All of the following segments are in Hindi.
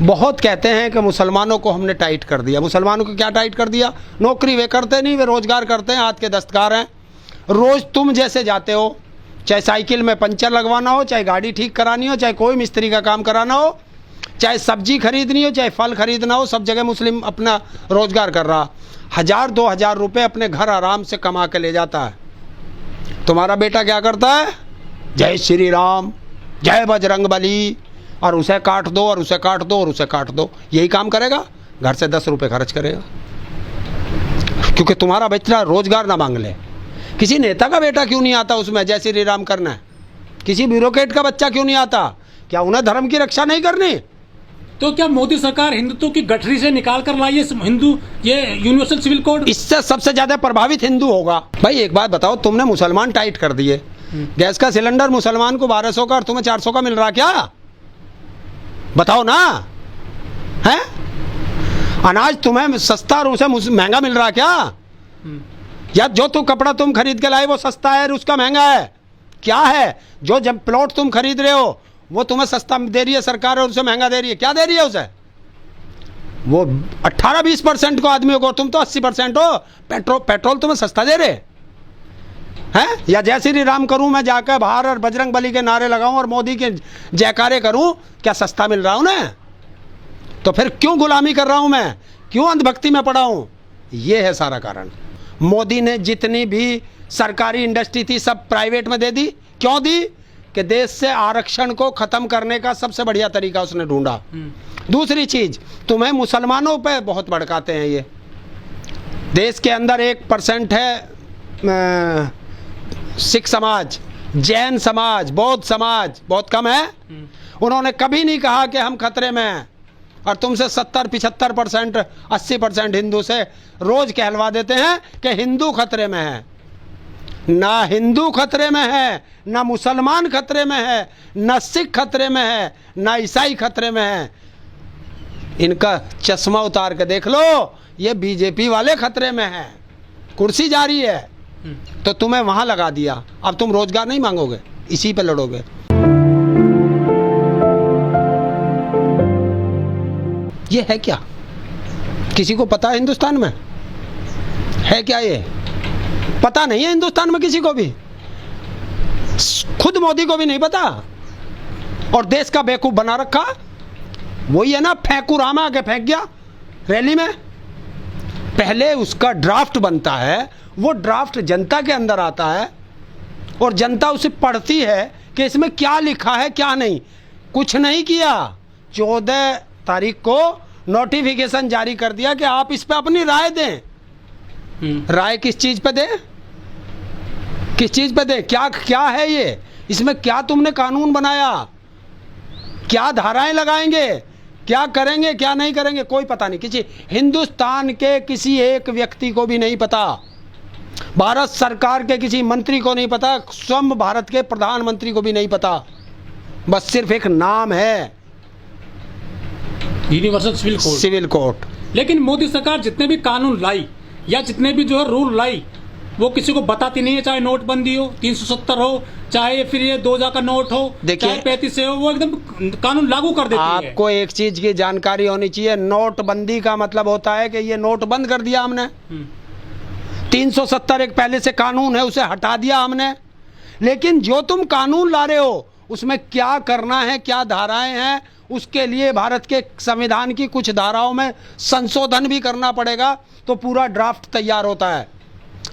बहुत कहते हैं कि मुसलमानों को हमने टाइट कर दिया। मुसलमानों को क्या टाइट कर दिया? नौकरी वे करते नहीं, वे रोजगार करते हैं, हाथ के दस्तकार हैं। रोज तुम जैसे जाते हो, चाहे साइकिल में पंचर लगवाना हो, चाहे गाड़ी ठीक करानी हो, चाहे कोई मिस्त्री का काम कराना हो, चाहे सब्जी खरीदनी हो, चाहे फल खरीदना हो, सब जगह मुस्लिम अपना रोजगार कर रहा। 1000-2000 रुपये अपने घर आराम से कमा के ले जाता है। तुम्हारा बेटा क्या करता है? जय श्री राम, जय बजरंग बली, और उसे काट दो और उसे काट दो और उसे काट दो। यही काम करेगा, घर से 10 रुपये खर्च करेगा, क्योंकि तुम्हारा बच्चा रोजगार ना मांग ले। किसी नेता का बेटा क्यों नहीं आता उसमें जय श्री राम करना है? किसी ब्यूरोक्रेट का बच्चा क्यों नहीं आता? क्या उन्हें धर्म की रक्षा नहीं करनी? तो क्या मोदी सरकार हिंदुत्व की गठरी से निकाल कर लाई है ये यूनिवर्सल सिविल कोड? इससे सबसे ज्यादा प्रभावित हिंदू होगा। भाई एक बात बताओ, तुमने मुसलमान टाइट कर दिए, गैस का सिलेंडर मुसलमान को 1200 का और तुम्हें 400 का मिल रहा, क्या बताओ ना? है अनाज तुम्हें सस्ता और उसे महंगा मिल रहा क्या? या जो कपड़ा तुम खरीद के लाए वो सस्ता है और उसका महंगा है? क्या है? जो जब प्लॉट तुम खरीद रहे हो वो तुम्हें सस्ता दे रही है सरकार और उसे महंगा दे रही है, क्या दे रही है उसे? वो 18-20% को आदमियों को, तुम तो 80% हो। पेट्रोल तुम्हें सस्ता दे रहे हैं? या जय श्री राम करूं मैं जाकर बाहर और बजरंग बली के नारे लगाऊं और मोदी के जयकारे करूं, क्या सस्ता मिल रहा हूं उन्हें? तो फिर क्यों गुलामी कर रहा हूं मैं? क्यों अंधभक्ति में पड़ा हूं? ये है सारा कारण। मोदी ने जितनी भी सरकारी इंडस्ट्री थी सब प्राइवेट में दे दी। क्यों दी? कि देश से आरक्षण को खत्म करने का सबसे बढ़िया तरीका उसने ढूंढा। दूसरी चीज, तुम्हें मुसलमानों पे बहुत भड़काते हैं। ये देश के अंदर 1% है सिख समाज, जैन समाज, बौद्ध समाज बहुत कम है। उन्होंने कभी नहीं कहा कि हम खतरे में हैं, और तुमसे 70-75%, 80% हिंदू से रोज कहलवा देते हैं कि हिंदू खतरे में है। ना हिंदू खतरे में है, ना मुसलमान खतरे में है, ना सिख खतरे में है, ना ईसाई खतरे में है। इनका चश्मा उतार के देख लो, ये बीजेपी वाले खतरे में है। कुर्सी जा रही है तो तुम्हें वहां लगा दिया। अब तुम रोजगार नहीं मांगोगे, इसी पे लड़ोगे। ये है क्या? किसी को पता है हिंदुस्तान में है क्या? ये पता नहीं है हिंदुस्तान में किसी को भी, खुद मोदी को भी नहीं पता, और देश का बेवकूफ बना रखा। वही है ना, फेंकू रामा आके फेंक गया रैली में। पहले उसका ड्राफ्ट बनता है, वो ड्राफ्ट जनता के अंदर आता है और जनता उसे पढ़ती है कि इसमें क्या लिखा है क्या नहीं। कुछ नहीं किया। 14 तारीख को नोटिफिकेशन जारी कर दिया कि आप इस पे अपनी राय दें। राय किस चीज पे दे? किस चीज पे दे? क्या है ये? इसमें क्या तुमने कानून बनाया? क्या धाराएं लगाएंगे? क्या करेंगे क्या नहीं करेंगे? कोई पता नहीं। किसी हिंदुस्तान के किसी एक व्यक्ति को भी नहीं पता, भारत सरकार के किसी मंत्री को नहीं पता, स्वयं भारत के प्रधानमंत्री को भी नहीं पता। बस सिर्फ एक नाम है, यूनिवर्सल सिविल कोड। लेकिन मोदी सरकार जितने भी कानून लाई या जितने भी जो है रूल लाई, वो किसी को बताती नहीं है। चाहे नोटबंदी हो, 370 हो, चाहे फिर ये 2000 का नोट हो, चाहे 35 हो, वो एकदम कानून लागू कर देती है। आपको एक चीज की जानकारी होनी चाहिए, नोटबंदी का मतलब होता है कि ये नोट बंद कर दिया हमने। 370 एक पहले से कानून है, उसे हटा दिया हमने। लेकिन जो तुम कानून ला रहे हो उसमें क्या करना है, क्या धाराएं हैं, उसके लिए भारत के संविधान की कुछ धाराओं में संशोधन भी करना पड़ेगा, तो पूरा ड्राफ्ट तैयार होता है।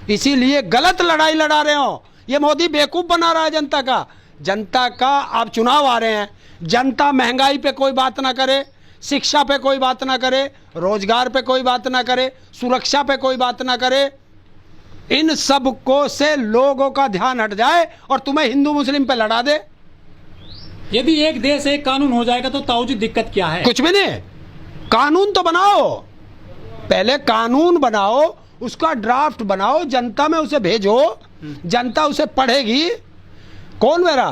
इसीलिए गलत लड़ाई लड़ा रहे हो। ये मोदी बेवकूफ बना रहा है जनता का। जनता का अब चुनाव आ रहे हैं, जनता महंगाई पे कोई बात ना करे, शिक्षा पे कोई बात ना करे, रोजगार पे कोई बात ना करे, सुरक्षा पे कोई बात ना करे। इन सब को से लोगों का ध्यान हट जाए और तुम्हें हिंदू मुस्लिम पे लड़ा दे। यदि एक देश एक कानून हो जाएगा तो ताऊजी दिक्कत क्या है? कुछ भी नहीं। कानून तो बनाओ, पहले कानून बनाओ, उसका ड्राफ्ट बनाओ, जनता में उसे भेजो, जनता उसे पढ़ेगी। कौन मेरा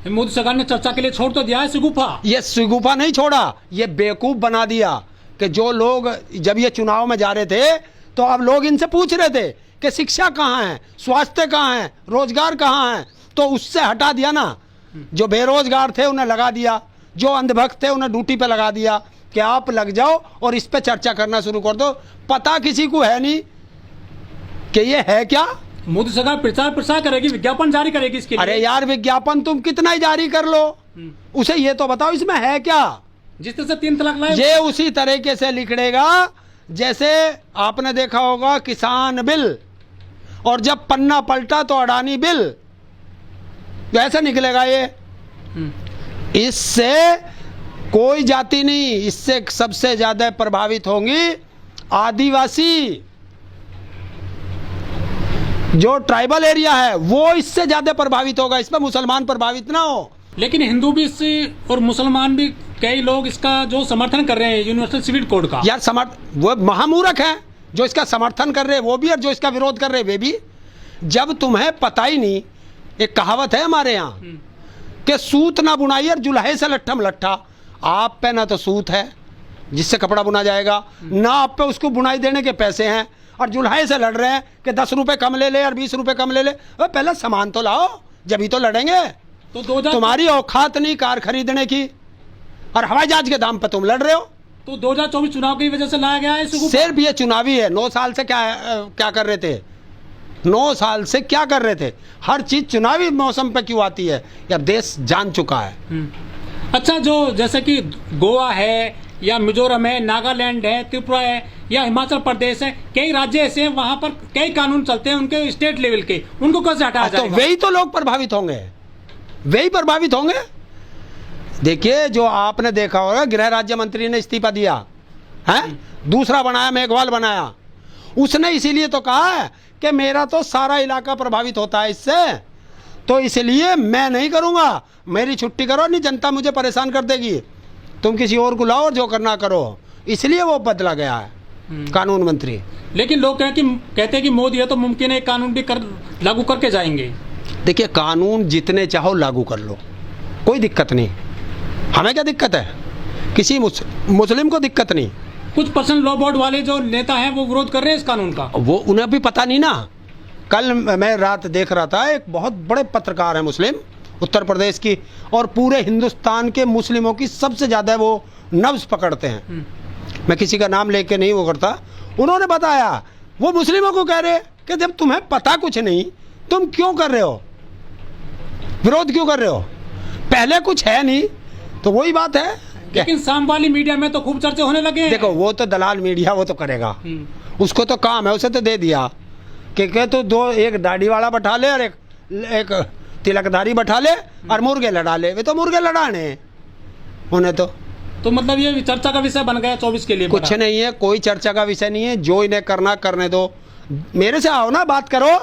मोदी सरकार ने चर्चा के लिए छोड़ तो दिया है शिगुफा। ये शिगुफा नहीं छोड़ा, ये बेवकूफ बना दिया कि जो लोग जब ये चुनाव में जा रहे थे तो अब लोग इनसे पूछ रहे थे कि शिक्षा कहाँ है, स्वास्थ्य कहाँ है, रोजगार कहाँ है, तो उससे हटा दिया ना। जो बेरोजगार थे उन्हें लगा दिया, जो अंधभक्त थे उन्हें ड्यूटी पे लगा दिया, कि आप लग जाओ और इस पे चर्चा करना शुरू कर दो। पता किसी को है नहीं कि ये है क्या। मोदी सरकार प्रचार प्रसार करेगी, विज्ञापन जारी करेगी इसके लिए। अरे यार, विज्ञापन तुम कितना ही जारी कर लो, उसे ये तो बताओ इसमें है क्या। जिस तरह से 3 तलाक लाए, ये उसी तरीके से लिखड़ेगा जैसे आपने देखा होगा किसान बिल, और जब पन्ना पलटा तो अडानी बिल, वैसे निकलेगा ये। इससे कोई जाति नहीं, इससे सबसे ज्यादा प्रभावित होंगी आदिवासी, जो ट्राइबल एरिया है वो इससे ज्यादा प्रभावित होगा। इसमें मुसलमान प्रभावित ना हो। लेकिन हिंदू भी इससे और मुसलमान भी, कई लोग इसका जो समर्थन कर रहे हैं यूनिवर्सल सिविल कोड का। यार वो महामूर्ख है जो इसका समर्थन कर रहे हैं वो भी, और जो इसका विरोध कर रहे हैं वे भी। जब तुम्हें पता ही नहीं, एक कहावत है हमारे यहाँ कि सूत ना बुनाई और जुल्हे से लट्ठम लट्ठा। आप पे ना तो सूत है जिससे कपड़ा बुना जाएगा, ना आप पे उसको बुनाई देने के पैसे हैं, और जुल्हे से लड़ रहे हैं कि 10 रुपए कम ले ले और 20 रुपए कम ले ले। पहले सामान तो लाओ, जब ही तो लड़ेंगे। तो 2000 तुम्हारी औकात नहीं कार खरीदने की, और हवाई जहाज के दाम पे तुम लड़ रहे हो। तो 2024 चुनाव की वजह से लाया गया है इसको। सिर्फ ये चुनावी है। 9 साल से क्या कर रहे थे, 9 साल से क्या कर रहे थे। हर चीज चुनावी मौसम पे क्यों आती है, यह देश जान चुका है। अच्छा, जो जैसे कि गोवा है या मिजोरम है, नागालैंड है, त्रिपुरा है या हिमाचल प्रदेश है, कई राज्य ऐसे हैं वहां पर कई कानून चलते हैं उनके स्टेट लेवल के, उनको कैसे हटाया तो जाएगा? वही तो लोग प्रभावित होंगे, वही प्रभावित होंगे। देखिए, जो आपने देखा होगा गृह राज्य मंत्री ने इस्तीफा दिया है, दूसरा बनाया मेघवाल बनाया। उसने इसीलिए तो कहा है कि मेरा तो सारा इलाका प्रभावित होता है इससे, तो इसलिए मैं नहीं करूंगा, मेरी छुट्टी करो, नहीं जनता मुझे परेशान कर देगी, तुम किसी और को लाओ और जो करना करो। इसलिए वो बदला गया है कानून मंत्री। लेकिन लोग कहते हैं कि मोदी है तो मुमकिन है कानून भी लागू करके जाएंगे। देखिए, कानून जितने चाहो लागू कर लो, कोई दिक्कत नहीं, हमें क्या दिक्कत है, किसी मुस्लिम को दिक्कत नहीं। कुछ पर्सनल लॉ बोर्ड वाले जो नेता हैं वो विरोध कर रहे हैं इस कानून का। वो उन्हें भी पता नहीं ना। कल मैं रात देख रहा था, एक बहुत बड़े पत्रकार है मुस्लिम, उत्तर प्रदेश की, और पूरे हिंदुस्तान के मुस्लिमों की सबसे ज़्यादा वो नब्ज पकड़ते हैं। मैं किसी का नाम लेके नहीं वो करता। उन्होंने बताया, वो मुस्लिमों को कह रहे कि जब तुम्हें पता कुछ नहीं, तुम क्यों कर रहे हो, विरोध क्यों कर रहे हो, पहले कुछ है नहीं। तो वही बात है। लेकिन शाम वाली मीडिया में तो खूब चर्चे होने लगे हैं। देखो, वो तो दलाल मीडिया, वो तो करेगा, उसको तो काम है, उसे तो दे दिया कि तो एक दाढ़ी वाला बैठा ले और एक तिलकधारी बैठा ले और मुर्गे लड़ा ले। वे तो मुर्गे लड़ाने उन्हें तो मतलब ये चर्चा का विषय बन गया 24 के लिए। कुछ नहीं है, कोई चर्चा का विषय नहीं है। जो इन्हें करना करने दो, मेरे से आओ ना, बात करो,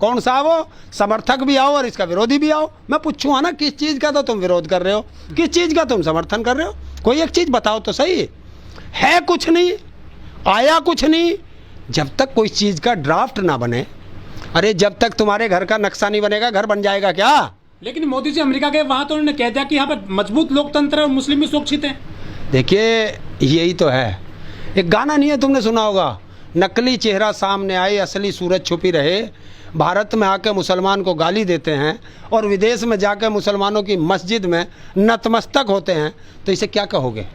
कौन सा वो समर्थक भी आओ और इसका विरोधी भी आओ, मैं पूछूंगा ना किस चीज़ का तो तुम विरोध कर रहे हो, किस चीज़ का तुम समर्थन कर रहे हो। कोई एक चीज़ बताओ तो सही। है कुछ नहीं, आया कुछ नहीं। जब तक कोई चीज़ का ड्राफ्ट ना बने, अरे जब तक तुम्हारे घर का नक्शा नहीं बनेगा, घर बन जाएगा क्या। लेकिन मोदी जी अमेरिका गए, वहां तो उन्होंने कह दिया कि यहाँ पर मजबूत लोकतंत्र है और मुस्लिम भी सुरक्षित है। देखिए, यही तो है। एक गाना नहीं है, तुमने सुना होगा, नकली चेहरा सामने आए, असली सूरज छुपी रहे। भारत में आके मुसलमान को गाली देते हैं और विदेश में जाकर मुसलमानों की मस्जिद में नतमस्तक होते हैं, तो इसे क्या कहोगे।